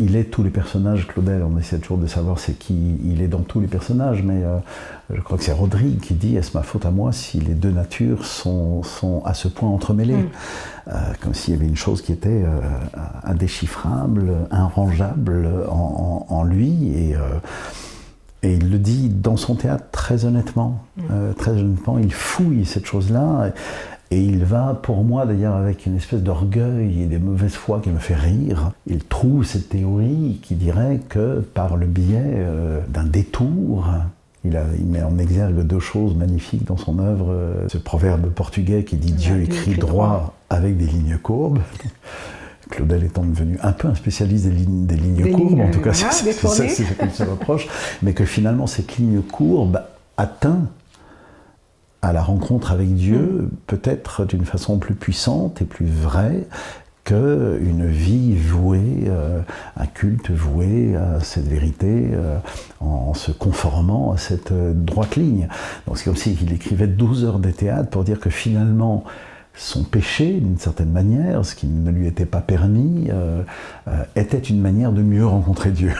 Il est tous les personnages, Claudel, on essaie toujours de savoir c'est qui il est dans tous les personnages, mais je crois que c'est Rodrigue qui dit « Est-ce ma faute à moi si les deux natures sont à ce point entremêlées ?» Comme s'il y avait une chose qui était indéchiffrable, irrangeable en lui, et il le dit dans son théâtre très honnêtement. Très honnêtement, il fouille cette chose-là. Et il va, pour moi d'ailleurs, avec une espèce d'orgueil et de mauvaise foi qui me fait rire. Il trouve cette théorie qui dirait que par le biais d'un détour, il met en exergue deux choses magnifiques dans son œuvre. Ce proverbe portugais qui dit « Dieu écrit droit avec des lignes courbes ». Claudel étant devenu un peu un spécialiste des lignes courbes, en tout cas c'est ce qu'il se reproche, mais que finalement cette ligne courbe atteint à la rencontre avec Dieu, peut-être d'une façon plus puissante et plus vraie qu'une vie vouée, un culte voué à cette vérité, en se conformant à cette droite ligne. Donc c'est comme s'il écrivait 12 heures de théâtre pour dire que finalement, son péché, d'une certaine manière, ce qui ne lui était pas permis, était une manière de mieux rencontrer Dieu.